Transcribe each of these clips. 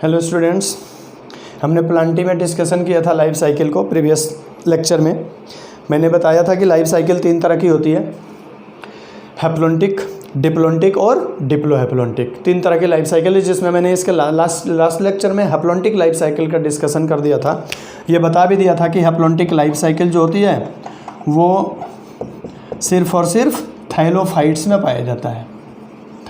Hello students, हमने Plantae में discussion किया था लाइफ साइकिल को। प्रीवियस लेक्चर में मैंने बताया था कि लाइफ साइकिल 3 तरह की होती है, हैप्लोन्टिक, डिप्लोन्टिक और डिप्लोहैप्लोन्टिक। 3 तरह की लाइफ साइकिल है, जिसमें मैंने इसके लास्ट लेक्चर में हैप्लोन्टिक लाइफ साइकिल का डिस्कशन कर दिया था। ये बता भी दिया था कि हैप्लोन्टिक लाइफ साइकिल जो होती है वो सिर्फ और सिर्फ थाइलोफाइट्स में पाया जाता है,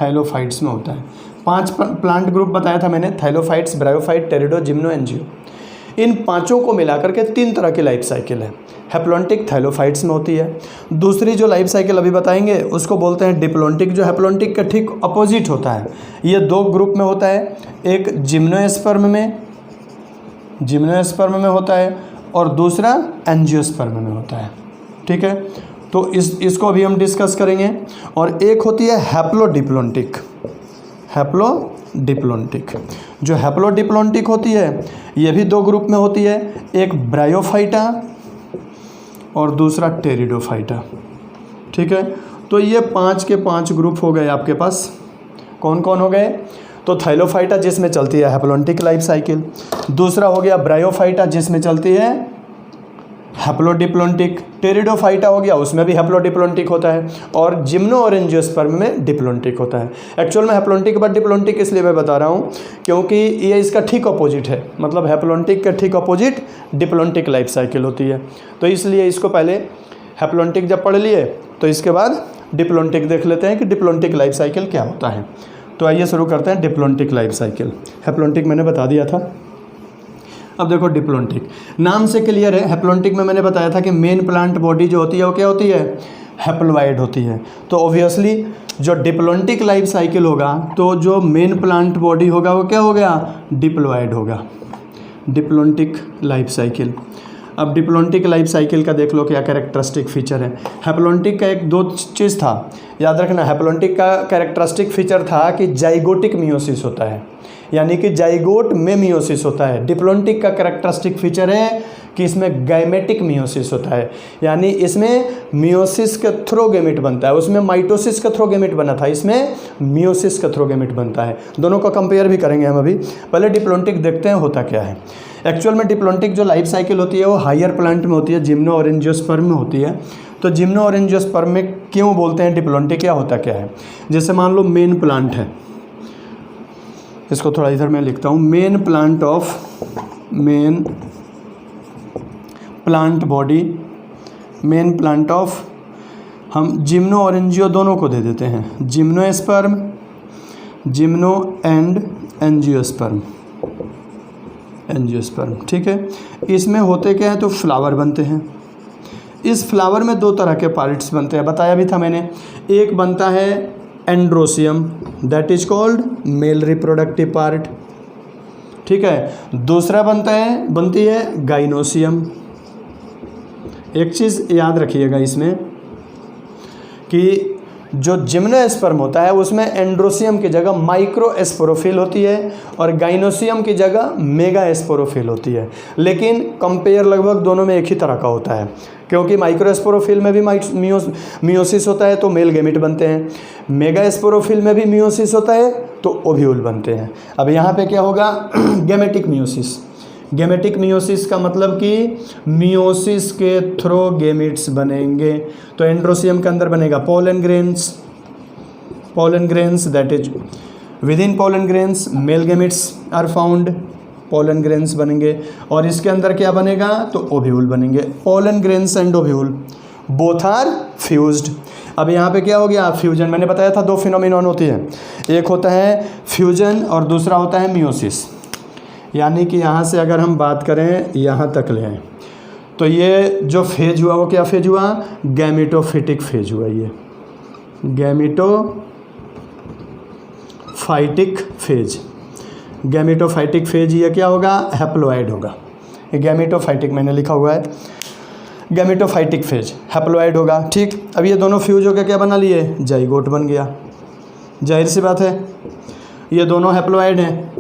थाइलोफाइट्स में होता है। 5 प्लांट ग्रुप बताया था मैंने, थाइलोफाइट्स, ब्रायोफाइट, टेरिडो, जिम्नो, एंजियो। इन पांचों को मिलाकर के 3 तरह की लाइफ साइकिल है। हैप्लोन्टिक थाइलोफाइट्स में होती है। दूसरी जो लाइफ साइकिल अभी बताएंगे उसको बोलते हैं डिप्लोन्टिक, जो हैप्लोन्टिक का ठीक अपोजिट होता है। ये 2 ग्रुप में होता है, एक जिम्नोस्पर्म में होता है और दूसरा एंजियोस्पर्म में होता है। ठीक है, तो इसको अभी हम डिस्कस करेंगे। और एक होती है हैप्लोडिप्लोन्टिक। जो हैप्लोडिप्लोन्टिक होती है ये भी 2 ग्रुप में होती है, एक ब्रायोफाइटा और दूसरा टेरिडोफाइटा। ठीक है, तो ये 5 के 5 ग्रुप हो गए आपके पास। कौन कौन हो गए? तो थाइलोफाइटा जिसमें चलती है हैप्लोन्टिक लाइफ साइकिल, दूसरा हो गया ब्रायोफाइटा जिसमें चलती है हैप्लोडिप्लोन्टिक, टेरिडोफाइटा हो गया उसमें भी हैप्लोडिप्लोन्टिक होता है, और जिम्नो और एंजियोस्पर्म में डिप्लोन्टिक होता है। एक्चुअल में हैप्लोन्टिक बट डिप्लोन्टिक इसलिए मैं बता रहा हूँ क्योंकि ये इसका ठीक अपोजिट है, मतलब हैप्लोन्टिक का ठीक अपोजिट डिप्लोन्टिक लाइफ साइकिल होती है। तो इसलिए इसको पहले हैप्लोन्टिक जब पढ़ लिए तो इसके बाद डिप्लोन्टिक देख लेते हैं कि डिप्लोन्टिक लाइफ साइकिल क्या होता है। तो आइए शुरू करते हैं डिप्लोन्टिक लाइफ साइकिल। हैप्लोन्टिक मैंने बता दिया था। अब देखो डिप्लोन्टिक नाम से क्लियर है। हैप्लोन्टिक में मैंने बताया था कि मेन प्लांट बॉडी जो होती है वो क्या होती है? हैप्लोइड होती है। तो ऑब्वियसली जो डिप्लोन्टिक लाइफ साइकिल होगा तो जो मेन प्लांट बॉडी होगा वो क्या हो गया? डिप्लोइड होगा, डिप्लोन्टिक लाइफ साइकिल। अब डिप्लोन्टिक लाइफ साइकिल का देख लो क्या कैरेक्टरिस्टिक फीचर है। हैप्लोन्टिक का 2 चीज़ था, याद रखना। हैप्लोन्टिक का कैरेक्टरिस्टिक फीचर था कि जाइगोटिक मियोसिस होता है, यानी कि जाइगोट में मियोसिस होता है। डिप्लोन्टिक का कैरेक्टरिस्टिक फीचर है कि इसमें गैमेटिक मियोसिस होता है, यानी इसमें मियोसिस के थ्रू गैमेट बनता है। उसमें माइटोसिस का थ्रू गैमेट बना था, इसमें मियोसिस का थ्रू गैमेट बनता है। दोनों का कंपेयर भी करेंगे हम अभी। पहले डिप्लोन्टिक देखते हैं होता क्या है। एक्चुअल में डिप्लोन्टिक जो लाइफ साइकिल होती है वो हायर प्लांट में होती है, जिम्नो और एंजियोस्पर्म में होती है। तो जिम्नो और एंजियोस्पर्म में क्यों बोलते हैं डिप्लोन्टिक, क्या होता क्या है? जैसे मान लो मेन प्लांट है, इसको थोड़ा इधर मैं लिखता हूँ, main plant body, main plant of, हम जिम्नो और एंजियो दोनों को दे देते हैं, जिम्नो एंड एंजियोस्पर्म। ठीक है, इसमें होते क्या है? तो फ्लावर बनते हैं। इस फ्लावर में 2 तरह के पार्ट्स बनते हैं, बताया भी था मैंने। एक बनता है androecium, that is called male reproductive part. ठीक है, दूसरा बनती है गाइनोसियम। एक चीज़ याद रखिएगा इसमें कि जो जिम्नोस्पर्म होता है उसमें एंड्रोसियम की जगह माइक्रोस्पोरोफिल होती है और गाइनोसियम की जगह मेगास्पोरोफिल होती है। लेकिन कंपेयर लगभग दोनों में एक ही तरह का होता है, क्योंकि माइक्रोस्पोरोफिल में भी मियोसिस होता है तो मेल गैमेट बनते हैं, मेगास्पोरोफिल में भी मियोसिस होता है तो ओव्यूल बनते हैं। अब यहाँ पे क्या होगा? Gametic meiosis. गैमेटिक मियोसिस का मतलब कि मियोसिस के थ्रू गैमेट्स बनेंगे। तो एंड्रोसियम के अंदर बनेगा pollen grains, that is within pollen grains male gametes are found, pollen grains बनेंगे। और इसके अंदर क्या बनेगा? तो ओव्यूल बनेंगे। Pollen grains and ovule both are fused. अब यहाँ पे क्या हो गया? फ्यूजन। मैंने बताया था 2 फिनोमिनन होती है, एक होता है फ्यूजन और दूसरा होता है मियोसिस। यानी कि यहाँ से अगर हम बात करें यहाँ तक ले आए तो ये जो फेज हुआ वो क्या फेज हुआ? गैमेटोफिटिक फेज हुआ। ये गैमेटोफाइटिक फेज ये क्या होगा? हैप्लोइड होगा। ये गैमेटोफाइटिक मैंने लिखा हुआ है, गैमेटोफाइटिक फेज हैप्लोइड होगा। ठीक, अब ये दोनों फ्यूज होकर क्या बना लिए? जाइगोट बन गया। जाहिर सी बात है, ये दोनं हैप्लोइड हैं,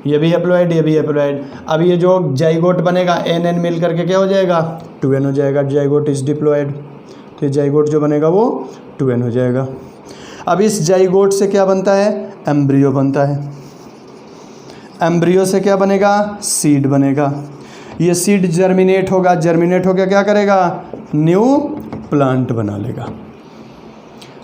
ये भी हैप्लोइड, ये भी हैप्लोइड। अब ये जो जाइगोट बनेगा एन मिल करके क्या हो जाएगा? 2n हो जाएगा। जाइगोट इज डिप्लोइड, तो ये जाइगोट जो बनेगा वो 2n हो जाएगा। अब इस जाइगोट से क्या बनता है? एम्ब्रियो बनता है। एम्ब्रियो से क्या बनेगा, सीड बनेगा। ये सीड जर्मिनेट होगा, जर्मिनेट होकर क्या करेगा, न्यू प्लांट बना लेगा।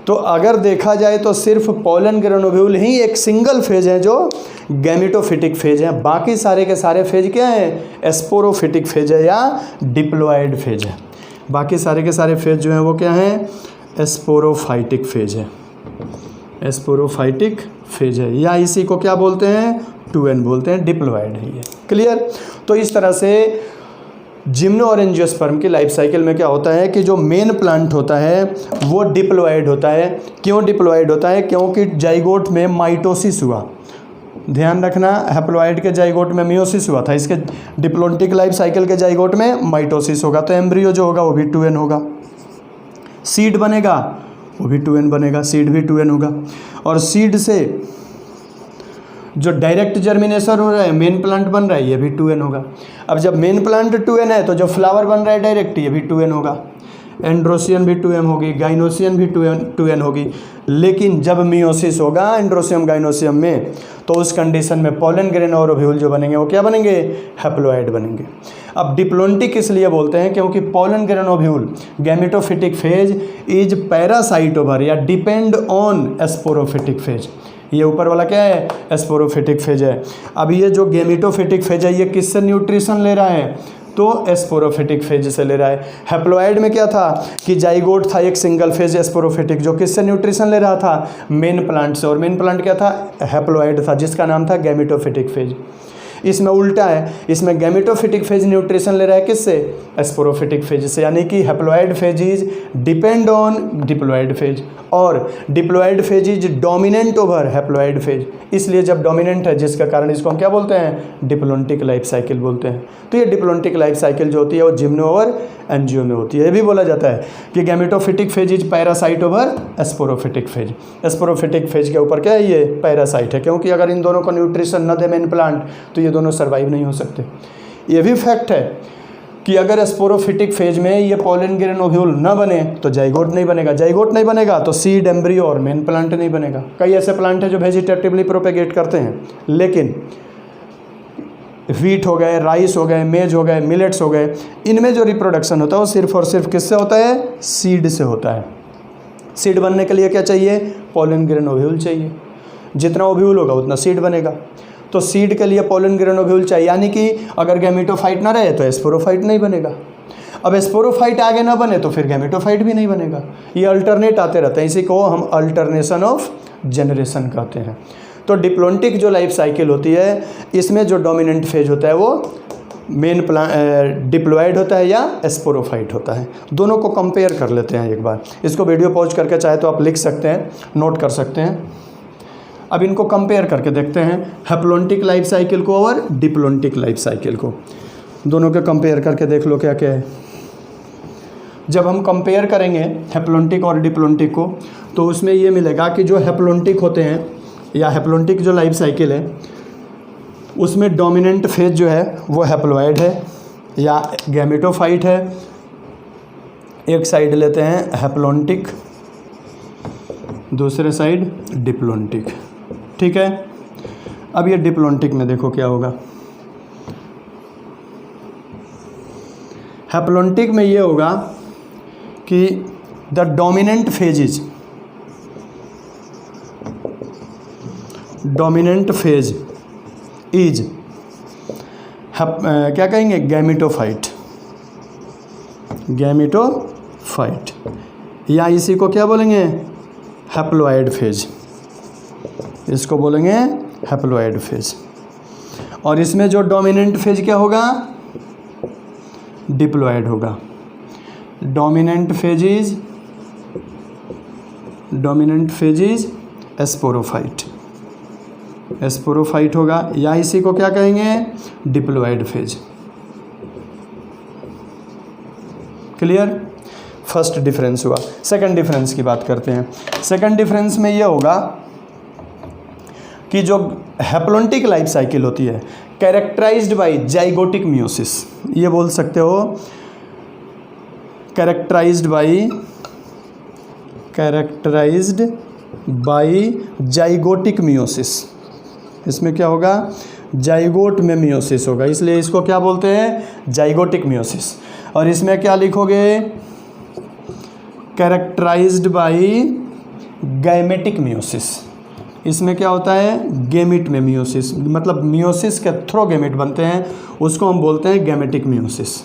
तो अगर देखा जाए तो सिर्फ पोलन ग्रेन ओव्यूल ही एक सिंगल फेज है जो गैमेटोफिटिक फेज है, बाकी सारे के सारे फेज क्या है, स्पोरोफिटिक फेज है या डिप्लॉयड फेज है। बाकी सारे के सारे फेज जो हैं वो क्या हैं, स्पोरोफाइटिक फेज है, स्पोरोफाइटिक फेज है, या इसी को क्या बोलते हैं, 2n बोलते हैं, डिप्लॉयड है ये। क्लियर। तो इस तरह से जिम्नो और एंजियोस्पर्म की लाइफ साइकिल में क्या होता है कि जो मेन प्लांट होता है वो डिप्लॉयड होता है। क्यों डिप्लॉयड होता है, क्योंकि जाइगोट में माइटोसिस हुआ, ध्यान रखना, हैप्लॉयड के जाइगोट में मियोसिस हुआ था, इसके डिप्लॉन्टिक लाइफ साइकिल के जाइगोट में माइटोसिस होगा, तो एम्ब्रियो जो होगा वो भी 2n होगा। सीड बनेगा वो भी 2n बनेगा, सीड भी 2n होगा। और सीड से जो डायरेक्ट जर्मिनेशन हो रहा है, मेन प्लांट बन रहा है, ये भी 2n होगा। अब जब मेन प्लांट 2n है तो जो फ्लावर बन रहा है डायरेक्ट, ये भी 2n होगा। एंड्रोसियन भी 2m होगी, गाइनोसियन भी 2n होगी। लेकिन जब मियोसिस होगा एंड्रोसियम गाइनोसियम में, तो उस कंडीशन में पोलन ग्रेन और ओव्यूल जो बनेंगे वो क्या बनेंगे, हैप्लॉयड बनेंगे। अब डिप्लॉन्टिक इसलिए बोलते हैं क्योंकि pollen grain ovule gametophytic phase is parasite over या डिपेंड ऑन स्पोरोफिटिक फेज। ये ऊपर वाला क्या है, स्पोरोफिटिक फेज है। अब ये जो गैमेटोफिटिक फेज है ये किससे न्यूट्रिशन ले रहा है, तो स्पोरोफिटिक फेज से ले रहा है। हैप्लॉयड में क्या था कि जाइगोट था एक सिंगल फेज स्पोरोफिटिक, जो किससे न्यूट्रिशन ले रहा था, मेन प्लांट से, और मेन प्लांट क्या था, हैप्लॉयड था, जिसका नाम था गैमेटोफिटिक फेज। इसमें उल्टा है, इसमें गैमेटोफिटिक फेज न्यूट्रिशन ले रहा है किससे, स्पोरोफिटिक फेज से, यानी कि haploid phase is depend on diploid phase और diploid phase is dominant over haploid phase. इसलिए जब डोमिनेंट है जिसका कारण इसको हम क्या बोलते हैं, डिप्लॉन्टिक लाइफ साइकिल बोलते हैं। तो ये डिप्लॉन्टिक लाइफ साइकिल जो होती है वो जिम्नो और एंजियो में होती है। ये भी बोला जाता है कि gametophytic phase is parasite over sporophytic phase. Sporophytic phase के ऊपर क्या है, ये पैरासाइट है, क्योंकि अगर इन दोनों को न्यूट्रिशन न दे मेन प्लांट तो ये दोनों सर्वाइव नहीं हो सकते। ये भी फैक्ट है कि अगर स्पोरोफिटिक फेज में ये पोलन ग्रेन ओव्यूल न बने तो जाइगोट नहीं बनेगा, जाइगोट नहीं बनेगा तो सीड, एम्ब्रियो और मेन प्लांट नहीं बनेगा। कई ऐसे प्लांट हैं जो वेजिटेटिवली प्रोपेगेट करते हैं, लेकिन व्हीट हो गए, राइस हो गए, मेज हो गए, मिलेट्स हो गए, इनमें जो रिप्रोडक्शन होता है वो सिर्फ और सिर्फ किससे होता है, सीड से होता है। सीड बनने के लिए क्या चाहिए, पोलन ग्रेन ओव्यूल चाहिए। जितना ओव्यूल होगा उतना सीड बनेगा, तो सीड के लिए पोलन ग्रेन ओव्यूल चाहिए, यानी कि अगर गैमेटोफाइट ना रहे तो स्पोरोफाइट नहीं बनेगा। अब स्पोरोफाइट आगे ना बने तो फिर गैमेटोफाइट भी नहीं बनेगा। ये अल्टरनेट आते रहते हैं, इसी को हम अल्टरनेशन ऑफ जनरेशन कहते हैं। तो डिप्लॉन्टिक जो लाइफ साइकिल होती है इसमें जो डोमिनेंट फेज होता है वो मेन डिप्लॉयड होता है या स्पोरोफाइट होता है। दोनों को कंपेयर कर लेते हैं एक बार। इसको वीडियो पॉज करके चाहे तो आप लिख सकते हैं, नोट कर सकते हैं। अब इनको कंपेयर करके देखते हैं, हैप्लॉन्टिक लाइफ साइकिल को और डिप्लॉन्टिक लाइफ साइकिल को, दोनों के कंपेयर करके देख लो क्या क्या है। जब हम कंपेयर करेंगे हैप्लॉन्टिक और डिप्लॉन्टिक को तो उसमें ये मिलेगा कि जो हैप्लॉन्टिक होते हैं या हैप्लॉन्टिक जो लाइफ साइकिल है उसमें डोमिनेंट फेज जो है वो हैप्लॉयड है या गैमेटोफाइट है। एक साइड लेते हैं हैप्लॉन्टिक, दूसरे साइड डिप्लॉन्टिक, ठीक है। अब ये डिप्लॉन्टिक में देखो क्या होगा, हैप्लॉन्टिक में ये होगा कि द डोमिनेंट फेज इज क्या कहेंगे, गैमेटोफाइट, या इसी को क्या बोलेंगे, हैप्लॉयड फेज, इसको बोलेंगे हैप्लॉयड फेज। और इसमें जो डोमिनेंट फेज क्या होगा, डिप्लॉयड होगा। डोमिनेंट फेज इज स्पोरोफाइट होगा, या इसी को क्या कहेंगे, diploid phase. Clear. First difference हुआ। सेकंड डिफरेंस की बात करते हैं। सेकंड डिफरेंस में यह होगा कि जो हैप्लॉन्टिक लाइफ साइकिल होती है कैरेक्टराइज्ड बाय जाइगोटिक मियोसिस, ये बोल सकते हो कैरेक्टराइज्ड बाय जाइगोटिक मियोसिस। इसमें क्या होगा, जाइगोट में मियोसिस होगा, इसलिए इसको क्या बोलते हैं, जाइगोटिक मियोसिस। और इसमें क्या लिखोगे, कैरेक्टराइज्ड बाय गैमेटिक मियोसिस। इसमें क्या होता है, गैमेट में मियोसिस, मतलब मियोसिस के थ्रू गैमेट बनते हैं, उसको हम बोलते हैं गैमेटिक मियोसिस।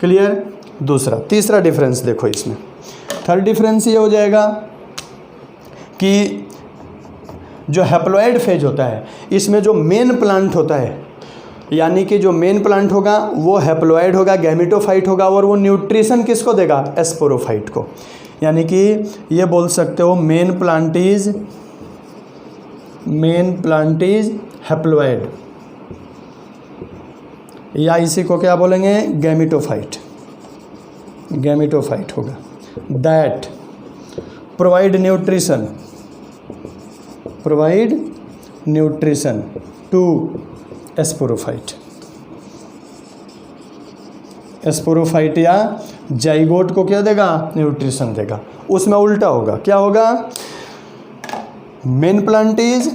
क्लियर। दूसरा, तीसरा डिफरेंस देखो इसमें। थर्ड डिफरेंस ये हो जाएगा कि जो हैप्लॉइड फेज होता है, इसमें जो मेन प्लांट होता है, यानी कि जो मेन प्लांट होगा वो हैप्लॉइड होगा, गैमेटोफाइट होगा, और वो न्यूट्रिशन किसको देगा, स्पोरोफाइट को। यानी कि ये बोल सकते हो मेन प्लांट इज हैप्लॉइड, या इसी को क्या बोलेंगे, गैमेटोफाइट होगा। That provide nutrition to sporophyte या जाइगोट को क्या देगा, न्यूट्रिशन देगा। उसमें उल्टा होगा, क्या होगा, मेन प्लांट इज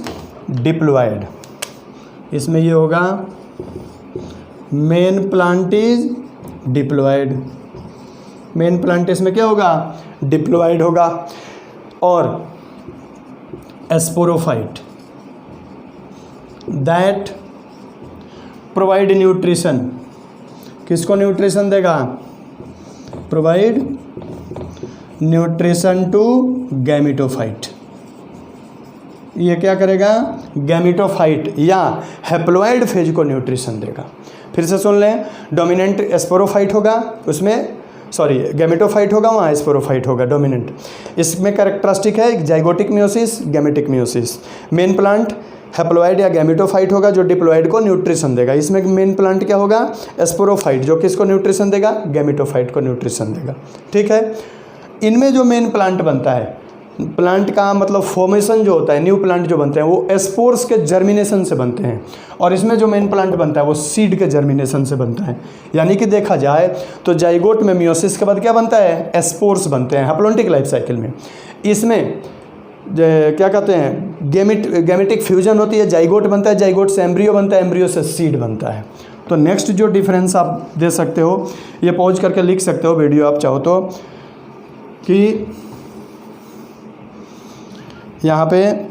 डिप्लॉयड, इसमें ये होगा main plant is diploid, main plant इसमें क्या होगा, डिप्लॉयड होगा। और स्पोरोफाइट दैट प्रोवाइड न्यूट्रिशन, किसको न्यूट्रिशन देगा, प्रोवाइड न्यूट्रिशन टू गैमेटोफाइट। ये क्या करेगा, गैमेटोफाइट या हैप्लॉइड फेज को न्यूट्रिशन देगा। फिर से सुन लें, डोमिनेंट स्पोरोफाइट होगा, उसमें गैमेटोफाइट होगा, वहाँ स्पोरोफाइट होगा डोमिनेंट। इसमें कैरेक्टरिस्टिक है zygotic meiosis, gametic meiosis. Main plant haploid या गैमेटोफाइट होगा जो डिप्लॉइड को न्यूट्रिशन देगा। इसमें मेन प्लांट क्या होगा, स्पोरोफाइट, जो किसको न्यूट्रिशन देगा, गैमेटोफाइट को न्यूट्रिशन देगा। ठीक है। इनमें जो मेन प्लांट बनता है, प्लांट का मतलब फॉर्मेशन जो होता है, न्यू प्लांट जो बनते हैं वो स्पोर्स के जर्मिनेशन से बनते हैं, और इसमें जो मेन प्लांट बनता है वो सीड के जर्मिनेशन से बनता है। यानी कि देखा जाए तो जाइगोट में मियोसिस के बाद क्या बनता है, स्पोर्स बनते हैं हैप्लॉन्टिक लाइफ साइकिल में। इसमें क्या कहते हैं, गैमेटिक फ्यूजन होती है, जाइगोट बनता है, जाइगोट से एम्ब्रियो बनता है, एम्ब्रियो से सीड बनता है। तो नेक्स्ट जो डिफरेंस आप दे सकते हो, ये पॉज करके लिख सकते हो वीडियो आप चाहो तो, कि यहाँ पे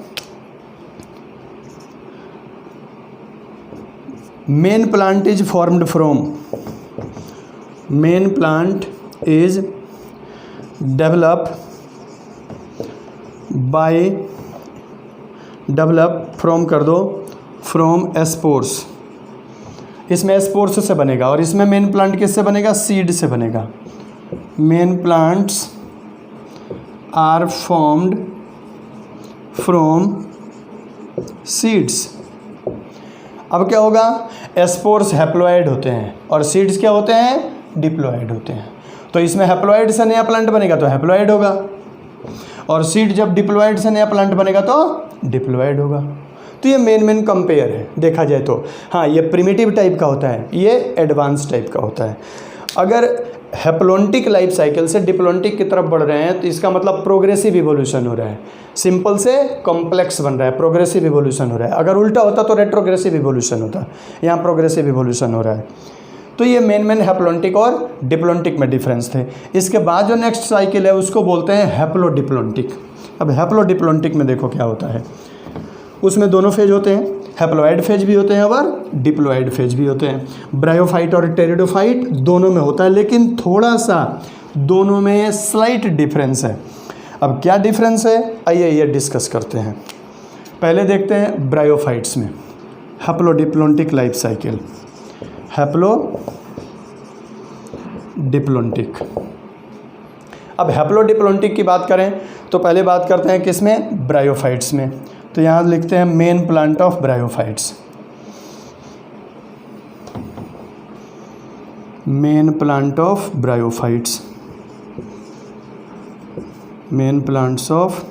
main plant is formed from, main plant is develop from कर दो, फ्रॉम स्पोर्स। इसमें स्पोर्स से बनेगा, और इसमें मेन प्लांट किससे बनेगा, सीड से बनेगा। Main plants are formed from seeds. अब क्या होगा, स्पोर्स हैप्लॉइड होते हैं और सीड्स क्या होते हैं, डिप्लॉइड होते हैं। तो इसमें हैप्लॉइड से नया प्लांट बनेगा तो हैप्लॉइड होगा, और सीड जब डिप्लॉइड से नया प्लांट बनेगा तो डिप्लॉइड होगा। तो ये मेन कंपेयर है देखा जाए तो। हाँ, ये प्रिमिटिव टाइप का होता है, ये एडवांस टाइप का होता है। अगर हैप्लॉन्टिक लाइफ साइकिल से डिप्लॉन्टिक की तरफ बढ़ रहे हैं तो इसका मतलब प्रोग्रेसिव इवोल्यूशन हो रहा है, सिंपल से कॉम्प्लेक्स बन रहा है, प्रोग्रेसिव इवोल्यूशन हो रहा है। अगर उल्टा होता तो रेट्रोग्रेसिव इवोल्यूशन होता, यहाँ प्रोग्रेसिव इवोल्यूशन हो रहा है। तो ये मेन हैप्लॉन्टिक और डिप्लॉन्टिक में डिफरेंस थे। इसके बाद जो नेक्स्ट साइकिल है उसको बोलते हैं हैप्लोडिप्लॉन्टिक। अब हैप्लोडिप्लॉन्टिक में देखो क्या होता है, उसमें दोनों फेज होते हैं, हैप्लॉइड फेज भी होते हैं और डिप्लॉइड फेज भी होते हैं। ब्रायोफाइट और टेरिडोफाइट दोनों में होता है, लेकिन थोड़ा सा दोनों में स्लाइट डिफरेंस है। अब क्या डिफरेंस है, आइए ये डिस्कस करते हैं। पहले देखते हैं ब्रायोफाइट्स में हैप्लोडिप्लॉन्टिक लाइफ साइकिल, हैप्लोडिप्लॉन्टिक। अब हैप्लोडिप्लॉन्टिक की बात करें तो पहले बात करते हैं किसमें, ब्रायोफाइट्स में। तो यहाँ लिखते हैं main plant of bryophytes, main plant of bryophytes, main plants of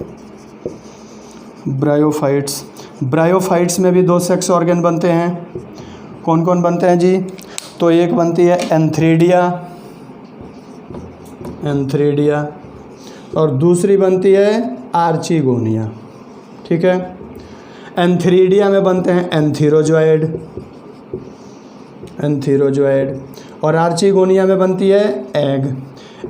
bryophytes. Bryophytes में भी दो सेक्स ऑर्गन बनते हैं। कौन कौन बनते हैं जी, तो एक बनती है एंथ्रेडिया और दूसरी बनती है आर्चिगोनिया। ठीक है, एंथीरिडिया में बनते हैं एंथीरोजोइड, और आर्चिगोनिया में बनती है एग।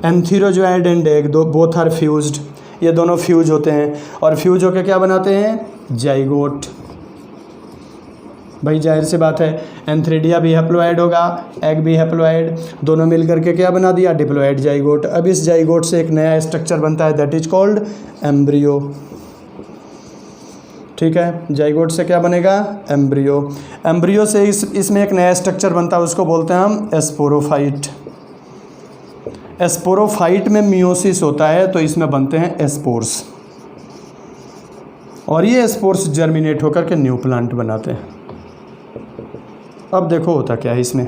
एंथीरोजोइड एंड एग दो बोथ आर फ्यूज्ड, ये दोनों फ्यूज होते हैं, और फ्यूज होकर क्या बनाते हैं? जाइगोट। भाई जाहिर सी बात है, एंथीरिडिया भी हैप्लोइड होगा, एग भी हैप्लोइड, दोनों मिल करके क्या बना दिया? Diploid zygote. अब इस जाइगोट से एक नया स्ट्रक्चर बनता है, दैट इज कॉल्ड एम्ब्रियो। ठीक है, जाइगोट से क्या बनेगा? एम्ब्रियो। एम्ब्रियो से इसमें एक नया स्ट्रक्चर बनता है, उसको बोलते हैं हम एस्पोरोफाइट। एस्पोरोफाइट में मियोसिस होता है, तो इसमें बनते हैं एस्पोर्स, और ये एस्पोर्स जर्मिनेट होकर के न्यू प्लांट बनाते हैं। अब देखो होता क्या है इसमें,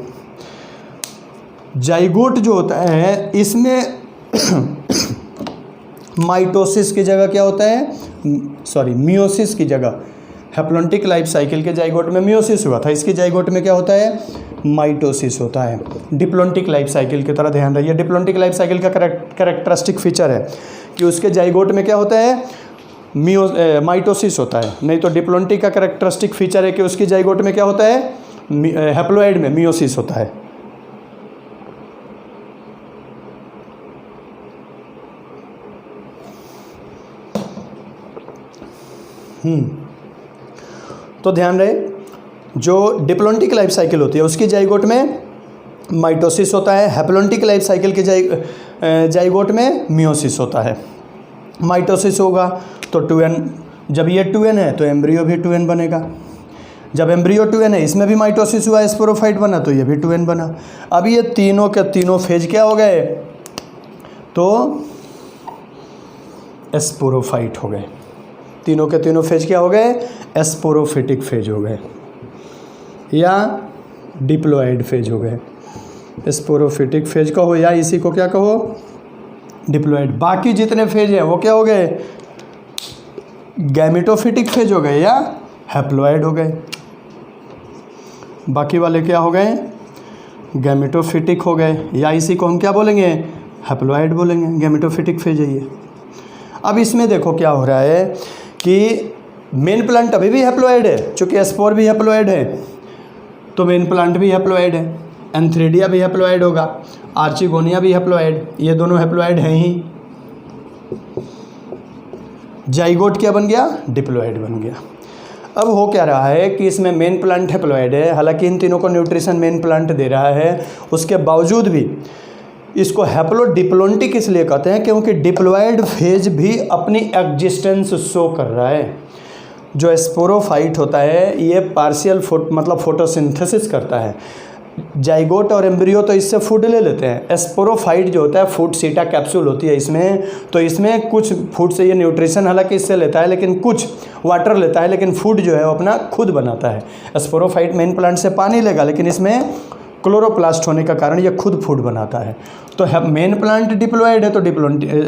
जाइगोट जो होता है इसमें माइटोसिस की जगह क्या होता है? मियोसिस की जगह। हैप्लोन्टिक लाइफ साइकिल के जाइगोट में मियोसिस हुआ था, इसकी जाइगोट में क्या होता है? माइटोसिस होता है। डिप्लोन्टिक लाइफ साइकिल की तरह ध्यान रखिए, डिप्लोन्टिक लाइफ साइकिल का कैरेक्टरिस्टिक फीचर है कि उसके जाइगोट में क्या होता है? माइटोसिस होता है। नहीं तो डिप्लोन्टिक का कैरेक्टरिस्टिक फीचर है कि उसकी जाइगोट में क्या होता है? हैप्लोइड में मियोसिस होता है। तो ध्यान रहे, जो डिप्लोन्टिक लाइफ साइकिल होती है उसकी जाइगोट में माइटोसिस होता है, हैप्लोन्टिक लाइफ साइकिल के जाइगोट में मियोसिस होता है। माइटोसिस होगा तो 2n, जब ये 2n है तो एम्ब्रियो भी 2n बनेगा। जब एम्ब्रियो 2n है, इसमें भी माइटोसिस हुआ, स्पोरोफाइट बना, तो ये भी 2n बना। अब ये तीनों के तीनों फेज क्या हो गए? तो स्पोरोफाइट हो गए। तीनों के तीनों फेज क्या हो गए? एस्पोरोफिटिक फेज हो गए या डिप्लोइड फेज हो गए। स्पोरोफिटिक फेज कहो या इसी को क्या कहो? डिप्लोइड। बाकी जितने फेज हैं वो क्या हो गए? गैमेटोफिटिक फेज हो गए या हैप्लोइड हो गए। बाकी वाले क्या हो गए? गैमेटोफिटिक हो गए, या इसी को हम क्या बोलेंगे? हैप्लोइड बोलेंगे। गैमेटोफिटिक फेज है ये। अब इसमें देखो क्या हो रहा है कि मेन प्लांट अभी भी हैप्लोइड है, चूँकि स्पोर भी हैप्लोइड है तो मेन प्लांट भी हैप्लोइड है, एंथीरिडिया भी हैप्लोइड होगा, आर्चिगोनिया भी हैप्लोइड, ये दोनों हैप्लोइड हैं ही। जाइगोट क्या बन गया? डिप्लोइड बन गया। अब हो क्या रहा है कि इसमें मेन प्लांट हैप्लोइड है, हालांकि इन तीनों को न्यूट्रिशन मेन प्लांट दे रहा है, उसके बावजूद भी इसको हैप्लोडिप्लोन्टिक इसलिए कहते हैं क्योंकि डिप्लोइड फेज भी अपनी एग्जिस्टेंस शो कर रहा है। जो स्पोरोफाइट होता है ये पार्शियल मतलब फोटोसिंथेसिस करता है। जाइगोट और एम्ब्रियो तो इससे फूड ले लेते हैं, स्पोरोफाइट जो होता है फूड सीटा कैप्सूल होती है इसमें, तो इसमें कुछ फूड से ये न्यूट्रिशन हालांकि इससे लेता है, लेकिन कुछ वाटर लेता है, लेकिन फूड जो है वो अपना खुद बनाता है। स्पोरोफाइट मेन प्लांट से पानी लेगा, लेकिन इसमें क्लोरोप्लास्ट होने का कारण ये खुद फूड बनाता है। तो मेन प्लांट डिप्लोइड है तो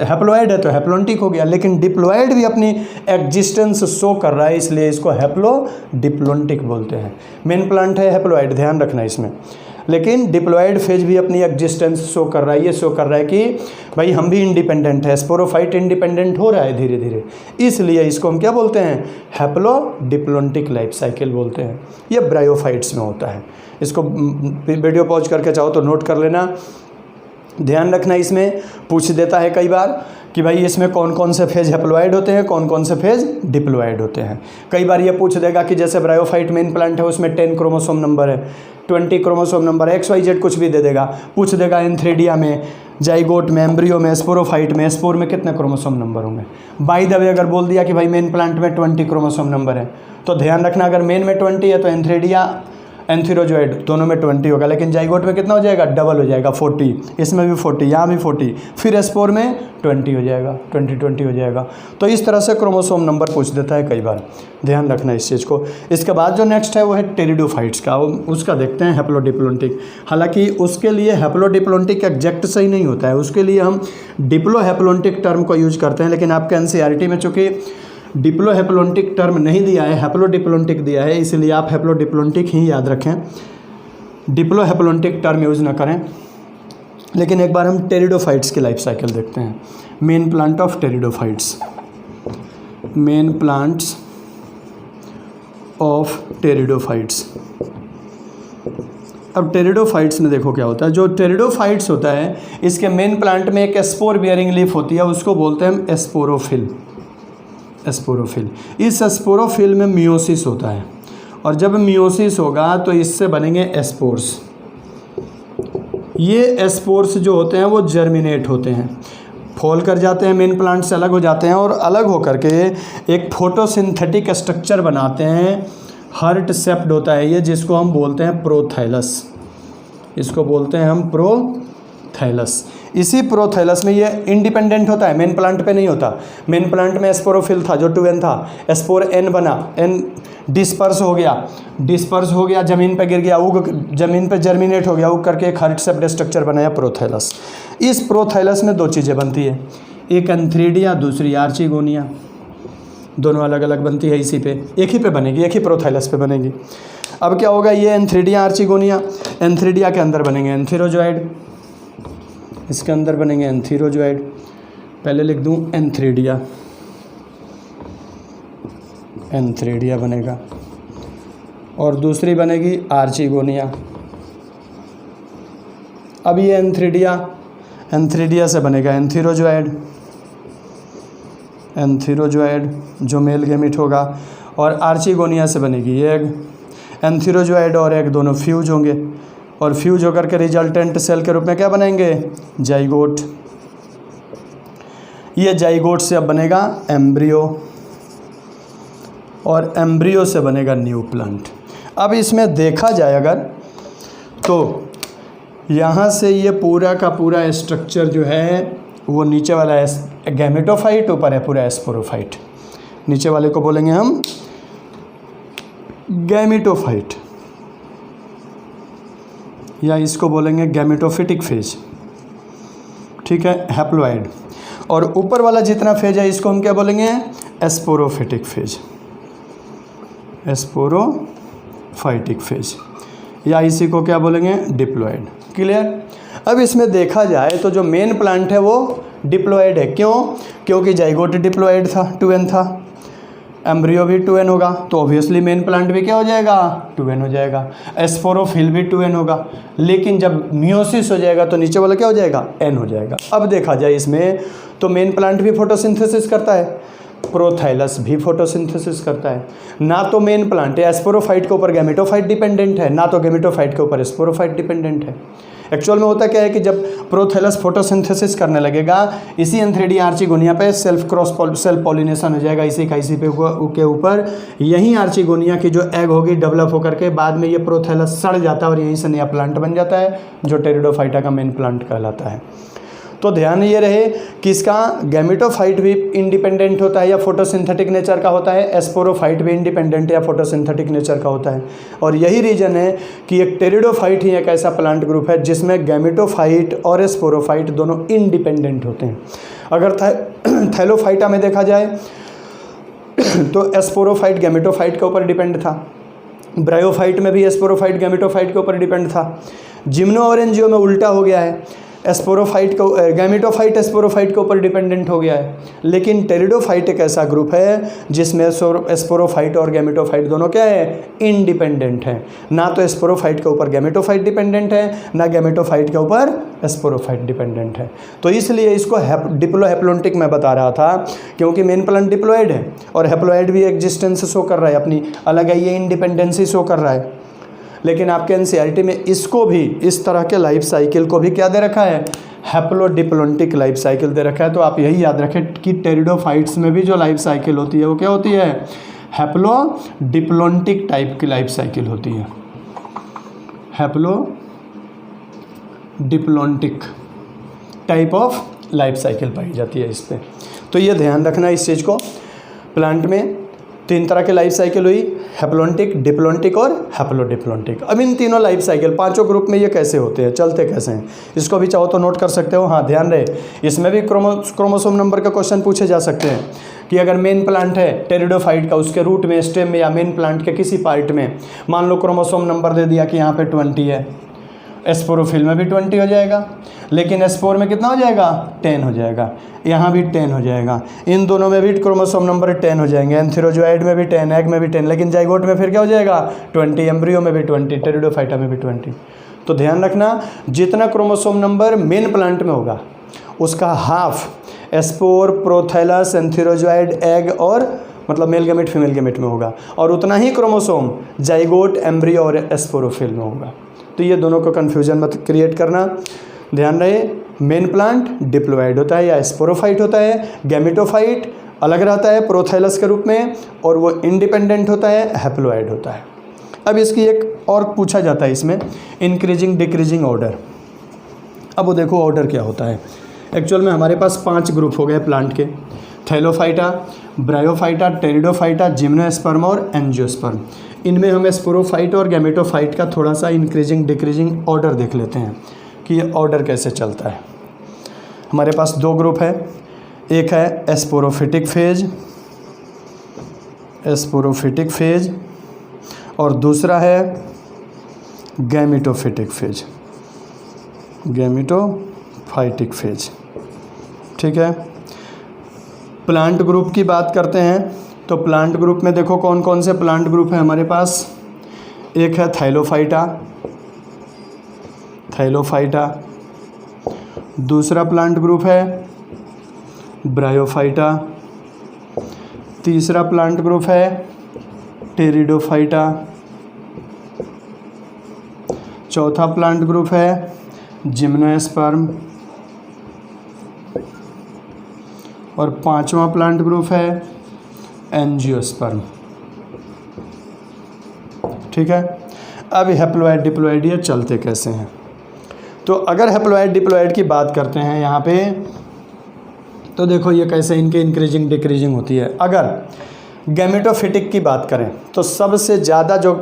हैप्लोइड है तो हैप्लोन्टिक हो गया, लेकिन डिप्लोइड भी अपनी एग्जिस्टेंस शो कर रहा है, इसलिए इसको हैप्लोडिप्लोन्टिक बोलते हैं। मेन प्लांट है हैप्लोइड, ध्यान रखना इसमें, लेकिन डिप्लोइड फेज भी अपनी एग्जिस्टेंस शो कर रहा है। ये शो कर रहा है कि भाई हम भी इंडिपेंडेंट है, स्पोरोफाइट इंडिपेंडेंट हो रहा है धीरे धीरे, इसलिए इसको हम क्या बोलते हैं? हैप्लोडिप्लोन्टिक लाइफ साइकिल बोलते हैं। ये ब्रायोफाइट्स में होता है। इसको वीडियो पॉज करके चाहो तो नोट कर लेना, ध्यान रखना। इसमें पूछ देता है कई बार कि भाई इसमें कौन कौन से फेज हैप्लोइड होते हैं, कौन कौन से फेज डिप्लोइड होते हैं। कई बार ये पूछ देगा कि जैसे ब्रायोफाइट मेन प्लांट है उसमें 10 क्रोमोसोम नंबर है, 20 क्रोमोसोम नंबर है, XYZ कुछ भी दे देगा। पूछ देगा एंथीरिडिया में, जाइगोट में, एम्ब्रियो में, स्पोरोफाइट में, स्पोर में कितने क्रोमोसोम नंबर होंगे। बाय द वे अगर बोल दिया कि भाई मेन प्लांट में 20 क्रोमोसोम नंबर है, तो ध्यान रखना अगर मेन में 20 है तो एंथीरिडिया एंथीरोजोइड दोनों में 20 होगा, लेकिन जाइगोट में कितना हो जाएगा? डबल हो जाएगा, 40। इसमें भी 40, यहाँ भी 40, फिर स्पोर में 20 हो जाएगा, 20 हो जाएगा। तो इस तरह से क्रोमोसोम नंबर पूछ देता है कई बार, ध्यान रखना इस चीज़ को। इसके बाद जो नेक्स्ट है वो है टेरिडोफाइट्स का, उसका देखते हैं हैप्लोडिप्लोन्टिक। हालांकि उसके लिए हैप्लोडिप्लोन्टिक एग्जैक्ट सही नहीं होता है, उसके लिए हम डिप्लोहैप्लोन्टिक टर्म को यूज करते हैं, लेकिन आपके एनसीईआरटी में चूँकि डिप्लोहैप्लोन्टिक टर्म नहीं दिया है, हैप्लोडिप्लोन्टिक दिया है, इसलिए आप हैप्लोडिप्लोन्टिक ही याद रखें, डिप्लोहैप्लोन्टिक टर्म यूज़ ना करें। लेकिन एक बार हम टेरिडोफाइट्स की लाइफ साइकिल देखते हैं। Main plant of pteridophytes, main plants of pteridophytes. अब टेरिडोफाइट्स में देखो क्या होता है, जो टेरिडोफाइट्स होता है इसके मेन प्लांट में एक स्पोर बियरिंग लीफ होती है, उसको बोलते हैं हम स्पोरोफिल। स्पोरोफिल, इस स्पोरोफिल में मियोसिस होता है, और जब मियोसिस होगा तो इससे बनेंगे एस्पोर्स। ये एस्पोर्स जो होते हैं वो जर्मिनेट होते हैं, फॉल कर जाते हैं, मेन प्लांट से अलग हो जाते हैं, और अलग होकर के एक फोटोसिंथेटिक स्ट्रक्चर बनाते हैं। हार्ट शेप्ड होता है ये, जिसको हम बोलते हैं प्रोथैलस। इसको बोलते हैं हम प्रोथैलस। इसी प्रोथैलस में ये इंडिपेंडेंट होता है, मेन प्लांट पे नहीं होता। मेन प्लांट में स्पोरोफिल था जो 2n था, स्पोर n बना, n डिस्पर्स हो गया, ज़मीन पे गिर गया, उग ज़मीन पे जर्मिनेट हो गया, उग करके एक हार्ट शेप्ड स्ट्रक्चर बनाया प्रोथैलस। इस प्रोथैलस में 2 चीज़ें बनती है, एक एंथ्रीडिया, दूसरी आर्चिगोनिया। दोनों अलग अलग बनती है, इसी पे एक ही पे बनेगी, एक ही प्रोथैलस पे बनेगी। अब क्या होगा, ये एंथ्रीडिया आर्चिगोनिया, एंथ्रीडिया के अंदर बनेंगे एंथीरोजॉइड, इसके अंदर बनेंगे एंथीरोजॉइड। पहले लिख दूं एंथ्रीडिया, एंथ्रीडिया बनेगा, और दूसरी बनेगी आर्चिगोनिया। अब ये एंथ्रीडिया से बनेगा एंथीरोजॉइड, एंथीरोजॉइड जो मेल गैमेट होगा, और आर्चिगोनिया से बनेगी एग। एंथीरोजॉइड और एग दोनों फ्यूज होंगे, और फ्यूज होकर के रिजल्टेंट सेल के रूप में क्या बनाएंगे, जाइगोट। ये जाइगोट से अब बनेगा एम्ब्रियो, और एम्ब्रियो से बनेगा न्यू प्लांट। अब इसमें देखा जाए अगर, तो यहाँ से ये पूरा का पूरा स्ट्रक्चर जो है वो नीचे वाला है गैमेटोफाइट, ऊपर है पूरा स्पोरोफाइट। नीचे वाले को बोलेंगे हम गैमेटोफाइट, या इसको बोलेंगे गैमेटोफिटिक फेज, ठीक है, हैप्लोइड। और ऊपर वाला जितना फेज है इसको हम क्या बोलेंगे, स्पोरोफिटिक फेज, स्पोरोफाइटिक फेज, या इसी को क्या बोलेंगे, डिप्लॉइड। क्लियर। अब इसमें देखा जाए तो जो मेन प्लांट है वो डिप्लॉइड है। क्यों? क्योंकि जाइगोट डिप्लॉइड था, 2n था, एम्ब्रियो भी 2n होगा, तो ऑब्वियसली मेन प्लांट भी क्या हो जाएगा, 2n हो जाएगा। स्पोरोफिल भी 2n होगा, लेकिन जब मियोसिस हो जाएगा तो नीचे वाला क्या हो जाएगा, n हो जाएगा। अब देखा जाए इसमें तो मेन प्लांट भी फोटोसिंथेसिस करता है, प्रोथाइलस भी फोटोसिंथेसिस करता है। ना तो मेन प्लांट है स्पोरोफाइट के ऊपर गैमेटोफाइट डिपेंडेंट है, ना तो गैमेटोफाइट के ऊपर स्पोरोफाइट डिपेंडेंट है। एक्चुअल में होता क्या है कि जब प्रोथैलस फोटोसिंथेसिस करने लगेगा, इसी एंथ्रीडिया आर्चिगोनिया पे सेल्फ पॉलिनेशन हो जाएगा, इसी का इसी पे के ऊपर। यहीं आर्चिगोनिया की जो एग होगी डेवलप होकर के बाद में ये प्रोथैलस सड़ जाता है और यहीं से नया प्लांट बन जाता है जो टेरिडोफाइटा का मेन प्लांट कहलाता है। तो ध्यान ये रहे कि इसका गैमेटोफाइट भी इंडिपेंडेंट होता है या फोटोसिंथेटिक नेचर का होता है, स्पोरोफाइट भी इंडिपेंडेंट या फोटोसिंथेटिक नेचर का होता है। और यही रीजन है कि एक टेरिडोफाइट ही एक ऐसा प्लांट ग्रुप है जिसमें गैमेटोफाइट और स्पोरोफाइट दोनों इंडिपेंडेंट होते हैं। अगर थैलोफाइटा में देखा जाए तो स्पोरोफाइट गैमेटोफाइट के ऊपर डिपेंड था, ब्रायोफाइट में भी स्पोरोफाइट गैमेटोफाइट के ऊपर डिपेंड था। जिम्नो और एंजियो में उल्टा हो गया है, स्पोरोफाइट को गैमेटोफाइट स्पोरोफाइट के ऊपर डिपेंडेंट हो गया है। लेकिन टेरिडोफाइट एक ऐसा ग्रुप है जिसमें स्पोरोफाइट और गैमेटोफाइट दोनों क्या है, इंडिपेंडेंट है। ना तो स्पोरोफाइट के ऊपर गैमेटोफाइट डिपेंडेंट है, ना गैमेटोफाइट के ऊपर स्पोरोफाइट डिपेंडेंट है। तो इसलिए इसको डिप्लोहेप्लोन्टिक मैं बता रहा था, क्योंकि मेन प्लांट डिप्लॉयड है और हैप्लॉयड भी एग्जिस्टेंस शो कर रहा है, अपनी अलग है, ये इंडिपेंडेंसी शो कर रहा है। लेकिन आपके एनसीईआरटी में इसको भी, इस तरह के लाइफ साइकिल को भी क्या दे रखा है, हैप्लोडिप्लोन्टिक लाइफ साइकिल दे रखा है। तो आप यही याद रखें कि टेरिडोफाइट्स में भी जो लाइफ साइकिल होती है वो क्या होती है, हैप्लोडिप्लोन्टिक टाइप की लाइफ साइकिल होती है, हैप्लोडिप्लोन्टिक टाइप ऑफ लाइफ साइकिल पाई जाती है इस पर। तो ये ध्यान रखना इस चीज़ को। प्लांट में 3 तरह के लाइफ साइकिल हुई, हैप्लोन्टिक, डिप्लोन्टिक और हैप्लोडिप्लोन्टिक। अब इन तीनों लाइफ साइकिल पांचों ग्रुप में ये कैसे होते हैं, चलते कैसे हैं, इसको भी चाहो तो नोट कर सकते हो। हाँ ध्यान रहे, इसमें भी क्रोमोसोम नंबर का क्वेश्चन पूछे जा सकते हैं कि अगर मेन प्लांट है टेरिडोफाइट का, उसके रूट में, स्टेम में या मेन प्लांट के किसी पार्ट में मान लो क्रोमोसोम नंबर दे दिया कि यहाँ पे 20 है, एस्पोरोफिल में भी 20 हो जाएगा, लेकिन एस्पोर में कितना हो जाएगा 10 हो जाएगा, यहाँ भी 10 हो जाएगा, इन दोनों में भी क्रोमोसोम नंबर 10 हो जाएंगे, एंथेरोजोइड में भी 10, एग में भी 10, लेकिन जाइगोट में फिर क्या हो जाएगा 20, एम्ब्रियो में भी 20, टेरिडोफाइटा में भी 20। तो ध्यान रखना जितना क्रोमोसोम नंबर मेन प्लांट में होगा उसका हाफ एस्पोर, प्रोथैलस, एंथेरोजोइड, एग और मतलब मेल गैमेट फीमेल गैमेट में होगा, और उतना ही क्रोमोसोम जाइगोट, एम्ब्रियो और एस्पोरोफिल में होगा। तो ये दोनों को कन्फ्यूजन मत क्रिएट करना, ध्यान रहे मेन प्लांट डिप्लॉइड होता है या स्पोरोफाइट होता है, गैमेटोफाइट अलग रहता है प्रोथैलस के रूप में, और वो इंडिपेंडेंट होता है, हैप्लॉइड होता है। अब इसकी एक और पूछा जाता है इसमें इंक्रीजिंग डिक्रीजिंग ऑर्डर। अब वो देखो ऑर्डर क्या होता है। एक्चुअल में हमारे पास 5 ग्रुप हो गए प्लांट के, थैलोफाइटा, ब्रायोफाइटा, टेरिडोफाइटा, जिम्नोस्पर्म और एंजियोस्पर्म। इनमें हम स्पोरोफाइट और गैमेटोफाइट का थोड़ा सा इंक्रीजिंग डिक्रीजिंग ऑर्डर देख लेते हैं कि ये ऑर्डर कैसे चलता है। हमारे पास 2 ग्रुप है, एक है स्पोरोफिटिक फेज और दूसरा है गैमेटोफाइटिक फेज। ठीक है, प्लांट ग्रुप की बात करते हैं तो प्लांट ग्रुप में देखो कौन कौन से प्लांट ग्रुप है हमारे पास। एक है थैलोफाइटा, दूसरा प्लांट ग्रुप है ब्रायोफाइटा, तीसरा प्लांट ग्रुप है टेरिडोफाइटा, चौथा प्लांट ग्रुप है जिम्नोस्पर्म और 5वां प्लांट ग्रुप है एंजियोस्पर्म। ठीक है, अब हैप्लॉइड डिप्लॉइड ये चलते कैसे हैं। तो अगर हैप्लॉइड डिप्लॉइड की बात करते हैं यहाँ पे तो देखो ये कैसे इनके इंक्रीजिंग डिक्रीजिंग होती है। अगर गैमेटोफिटिक की बात करें तो सबसे ज़्यादा जो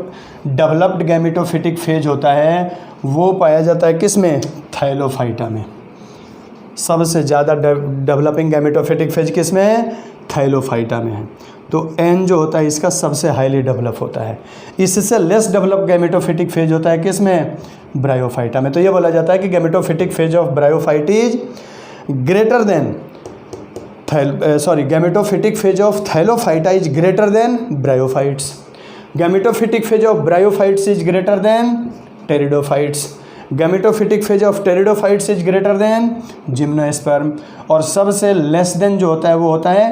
डेवलप्ड गैमेटोफिटिक फेज होता है वो पाया जाता है किस में, थैलोफाइटा में। सबसे ज़्यादा डेवलपिंग गैमेटोफिटिक फेज किस में है, थैलोफाइटा में है। तो एन जो होता है इसका सबसे हाईली डेवलप होता है। इससे लेस डेवलप गैमेटोफिटिक फेज होता है किस में, ब्रायोफाइटा में। तो ये बोला जाता है कि gametophytic phase of bryophyte is greater than gametophytic phase of Thallophyta is greater than bryophytes. Gametophytic phase of bryophytes is greater than pteridophytes. Gametophytic phase of pteridophytes is greater than gymnosperm. और सबसे less than जो होता है वो होता है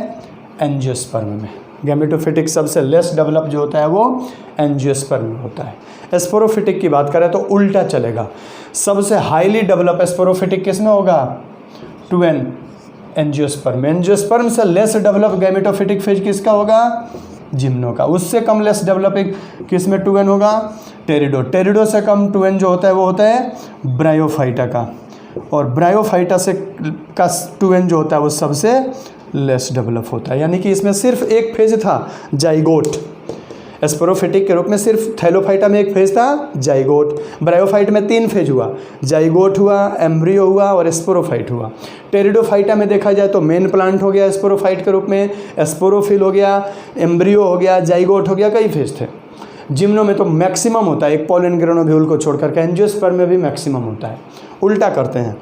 angiosperm में। Gametophytic सबसे लेस डेवलप जो होता है वो एंजियोस्पर्म में होता है। स्पोरोफिटिक की बात करें तो उल्टा चलेगा, सबसे हाईली डेवलप स्पोरोफिटिक किस में होगा, 2n एंजियोस्पर्म। एंजियोस्पर्म से लेस डेवलप गैमेटोफिटिक फेज किसका होगा, जिम्नो का। उससे कम लेस डेवलपिंग किस में 2n होगा, टेरिडो से कम 2n जो होता है वो होता है ब्रायोफाइटा का। और ब्रायोफाइटा से का 2n जो होता है वो सबसे लेस डेवलप होता है। यानी कि इसमें सिर्फ एक फेज था जाइगोट। स्पोरोफिटिक के रूप में सिर्फ थैलोफाइटा में एक फेज था जाइगोट। ब्रायोफाइट में 3 फेज हुआ, जाइगोट हुआ, एम्ब्रियो हुआ और स्पोरोफाइट हुआ। टेरिडोफाइटा में देखा जाए तो मेन प्लांट हो गया स्पोरोफाइट के रूप में, स्पोरोफिल हो गया, एम्ब्रियो हो गया, जाइगोट हो गया, कई फेज थे। जिम्नो में तो मैक्सिमम होता है, एक पॉलन ग्रेनोव्यूल को छोड़कर के। एंजियोस्पर्म में भी मैक्सिमम होता है। उल्टा करते हैं,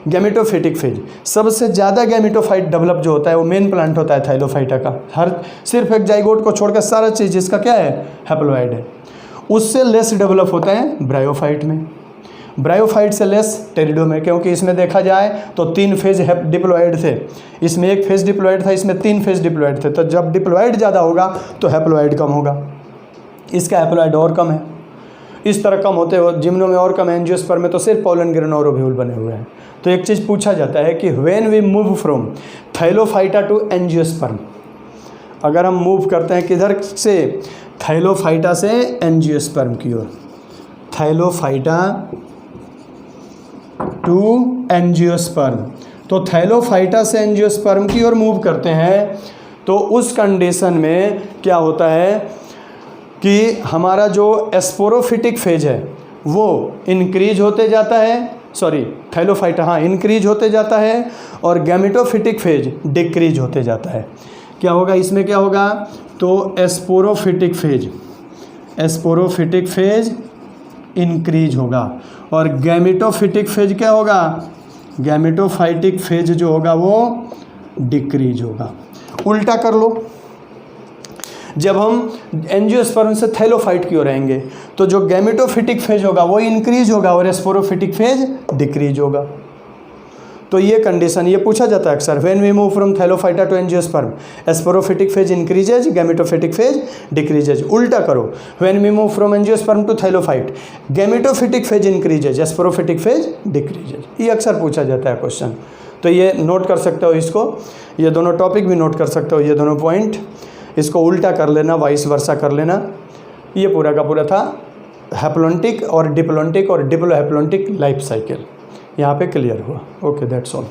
गैमेटोफिटिक फेज सबसे ज़्यादा गैमेटोफाइट डेवलप जो होता है वो मेन प्लांट होता है थैलोफाइटा का। हर सिर्फ एक जाइगोट को छोड़कर सारा चीज़ जिसका क्या है, हैप्लॉइड है। उससे लेस डेवलप होता है ब्रायोफाइट में, ब्रायोफाइट से लेस टेरिडो में, क्योंकि इसमें देखा जाए तो 3 फेज डिप्लॉइड थे। इसमें 1 फेज डिप्लॉइड था, इसमें 3 फेज डिप्लॉइड थे। तो जब डिप्लॉइड ज़्यादा होगा तो हैप्लॉइड कम होगा, इसका हैप्लॉइड और कम है। इस तरह कम होते हो जिम्नो में और कम, एंजियोस्पर्म में तो सिर्फ पॉलन ग्रेन और ओव्यूल बने हुए हैं। तो एक चीज़ पूछा जाता है कि when we move from thallophyta to angiosperm, अगर हम मूव करते हैं किधर से, थैलोफाइटा से एंजियोस्पर्म की ओर, थैलोफाइटा टू एंजियोस्पर्म, तो थैलोफाइटा से एंजियोस्पर्म की ओर मूव करते हैं तो उस कंडीशन में क्या होता है कि हमारा जो स्पोरोफिटिक फेज है वो इंक्रीज होते जाता है, थैलोफाइटा इंक्रीज होते जाता है, और गैमेटोफिटिक फेज डिक्रीज होते जाता है। क्या होगा इसमें, क्या होगा, तो स्पोरोफिटिक फेज इंक्रीज होगा और गैमेटोफिटिक फेज क्या होगा, गैमेटोफाइटिक फेज जो होगा वो डिक्रीज होगा। उल्टा कर लो, जब हम एंजियोस्पर्म से थैलोफाइट की ओर रहेंगे तो जो गैमेटोफिटिक फेज होगा वो इंक्रीज होगा और स्पोरोफिटिक फेज डिक्रीज होगा। तो ये कंडीशन ये पूछा जाता है अक्सर, when we move from thallophyta to angiosperm sporophytic phase increases gametophytic phase decreases. उल्टा करो, when we move from angiosperm to thallophyte gametophytic phase increases sporophytic phase decreases. ये अक्सर पूछा जाता है क्वेश्चन, तो ये नोट कर सकते हो इसको, ये दोनों टॉपिक भी नोट कर सकते हो, ये दोनों पॉइंट इसको उल्टा कर लेना, वाइस वर्सा कर लेना। ये पूरा का पूरा था हैप्लॉन्टिक और डिप्लॉन्टिक और डिप्लोहैप्लॉन्टिक लाइफ साइकिल, यहाँ पे क्लियर हुआ। Okay, that's all.